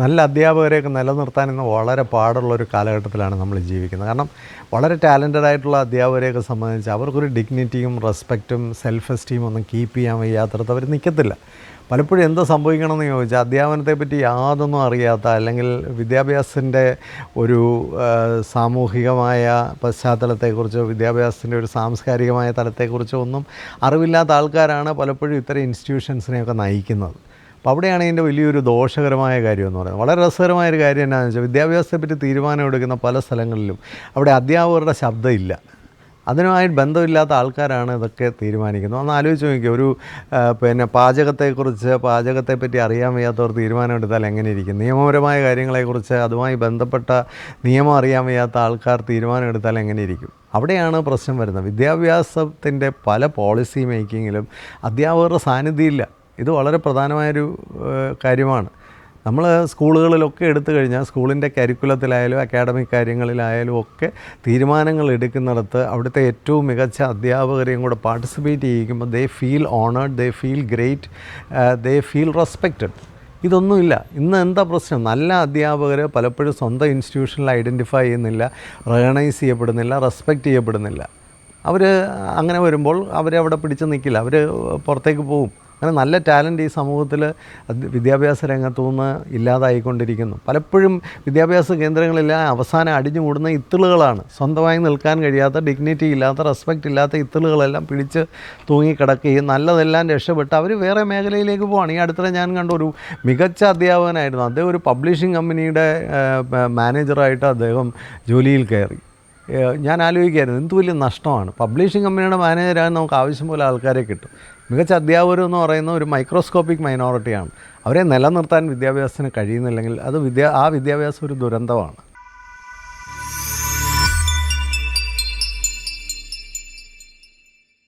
നല്ല അധ്യാപകരെയൊക്കെ നിലനിർത്താൻ ഇന്ന് വളരെ പാടുള്ളൊരു കാലഘട്ടത്തിലാണ് നമ്മൾ ജീവിക്കുന്നത്. കാരണം വളരെ ടാലൻറ്റഡ് ആയിട്ടുള്ള അധ്യാപകരെയൊക്കെ സംബന്ധിച്ച് അവർക്കൊരു ഡിഗ്നിറ്റിയും റെസ്പെക്റ്റും സെൽഫ് എസ്റ്റീമും ഒന്നും കീപ്പ് ചെയ്യാൻ വയ്യാത്തടത്ത് അവർ നിൽക്കത്തില്ല. പലപ്പോഴും എന്താ സംഭവിക്കണമെന്ന് ചോദിച്ചാൽ അധ്യാപനത്തെപ്പറ്റി യാതൊന്നും അറിയാത്ത, അല്ലെങ്കിൽ വിദ്യാഭ്യാസത്തിൻ്റെ ഒരു സാമൂഹികമായ പശ്ചാത്തലത്തെക്കുറിച്ചോ വിദ്യാഭ്യാസത്തിൻ്റെ ഒരു സാംസ്കാരികമായ തലത്തെക്കുറിച്ചോ ഒന്നും അറിവില്ലാത്ത ആൾക്കാരാണ് പലപ്പോഴും ഇത്തരം ഇൻസ്റ്റിറ്റ്യൂഷൻസിനെയൊക്കെ നയിക്കുന്നത്. അപ്പോൾ അവിടെയാണ് ഇതിൻ്റെ വലിയൊരു ദോഷകരമായ കാര്യം എന്ന് പറയുന്നത്. വളരെ രസകരമായൊരു കാര്യം എന്താണെന്ന് വെച്ചാൽ വിദ്യാഭ്യാസത്തെപ്പറ്റി തീരുമാനമെടുക്കുന്ന പല സ്ഥലങ്ങളിലും അവിടെ അധ്യാപകരുടെ ശബ്ദമില്ല. അതിനുമായി ബന്ധമില്ലാത്ത ആൾക്കാരാണ് ഇതൊക്കെ തീരുമാനിക്കുന്നത്. ഒന്ന് ആലോചിച്ച് നോക്കിയാൽ ഒരു പാചകത്തെപ്പറ്റി അറിയാൻ വയ്യാത്തവർ തീരുമാനമെടുത്താൽ എങ്ങനെ ഇരിക്കും? നിയമപരമായ കാര്യങ്ങളെക്കുറിച്ച് അതുമായി ബന്ധപ്പെട്ട നിയമം അറിയാൻ വയ്യാത്ത ആൾക്കാർ തീരുമാനമെടുത്താൽ എങ്ങനെ ഇരിക്കും? അവിടെയാണ് പ്രശ്നം വരുന്നത്. വിദ്യാഭ്യാസത്തിൻ്റെ പല പോളിസി മേക്കിങ്ങിലും അധ്യാപകരുടെ സാന്നിധ്യമില്ല. ഇത് വളരെ പ്രധാനമായൊരു കാര്യമാണ്. നമ്മൾ സ്കൂളുകളിലൊക്കെ എടുത്തു കഴിഞ്ഞാൽ സ്കൂളിൻ്റെ കരിക്കുലത്തിലായാലും അക്കാഡമിക് കാര്യങ്ങളിലായാലും ഒക്കെ തീരുമാനങ്ങൾ എടുക്കുന്നിടത്ത് അവിടുത്തെ ഏറ്റവും മികച്ച അധ്യാപകരെയും കൂടെ പാർട്ടിസിപ്പേറ്റ് ചെയ്യിക്കുമ്പോൾ they feel honoured, they feel great, they feel respected. ഇതൊന്നുമില്ല. ഇന്ന് എന്താ പ്രശ്നം? നല്ല അധ്യാപകർ പലപ്പോഴും സ്വന്തം ഇൻസ്റ്റിറ്റ്യൂഷനിൽ ഐഡൻറ്റിഫൈ ചെയ്യുന്നില്ല, റെക്കഗ്നൈസ് ചെയ്യപ്പെടുന്നില്ല, റെസ്പെക്റ്റ് ചെയ്യപ്പെടുന്നില്ല. അവർ അങ്ങനെ വരുമ്പോൾ അവരവിടെ പിടിച്ച് നിൽക്കില്ല, അവർ പുറത്തേക്ക് പോകും. അങ്ങനെ നല്ല ടാലൻറ്റ് ഈ സമൂഹത്തിൽ വിദ്യാഭ്യാസ രംഗത്തു നിന്ന് ഇല്ലാതായിക്കൊണ്ടിരിക്കുന്നു. പലപ്പോഴും വിദ്യാഭ്യാസ കേന്ദ്രങ്ങളെല്ലാം അവസാനം അടിഞ്ഞുകൂടുന്ന ഇത്തിളുകളാണ്. സ്വന്തമായി നിൽക്കാൻ കഴിയാത്ത, ഡിഗ്നിറ്റി ഇല്ലാത്ത, റെസ്പെക്റ്റ് ഇല്ലാത്ത ഇത്തിളുകളെല്ലാം പിടിച്ച് തൂങ്ങിക്കിടക്കുകയും നല്ലതെല്ലാം രക്ഷപ്പെട്ട് അവർ വേറെ മേഖലയിലേക്ക് പോവാണ്. ഈ അടുത്തിടെ ഞാൻ കണ്ട ഒരു മികച്ച അധ്യാപകനായിരുന്നു. അദ്ദേഹം ഒരു പബ്ലിഷിംഗ് കമ്പനിയുടെ മാനേജറായിട്ട് അദ്ദേഹം ജോലിയിൽ കയറി. ഞാൻ ആലോചിക്കുകയായിരുന്നു, എന്ത് വലിയ നഷ്ടമാണ്. പബ്ലിഷിംഗ് കമ്പനിയുടെ മാനേജരാകാൻ നമുക്ക് ആവശ്യം പോലെ ആൾക്കാരെ കിട്ടും. മികച്ച അധ്യാപകരെന്ന് പറയുന്ന ഒരു മൈക്രോസ്കോപ്പിക് മൈനോറിറ്റിയാണ്. അവരെ നിലനിർത്താൻ വിദ്യാഭ്യാസത്തിന് കഴിയുന്നില്ലെങ്കിൽ അത് ആ വിദ്യാഭ്യാസം ഒരു ദുരന്തമാണ്.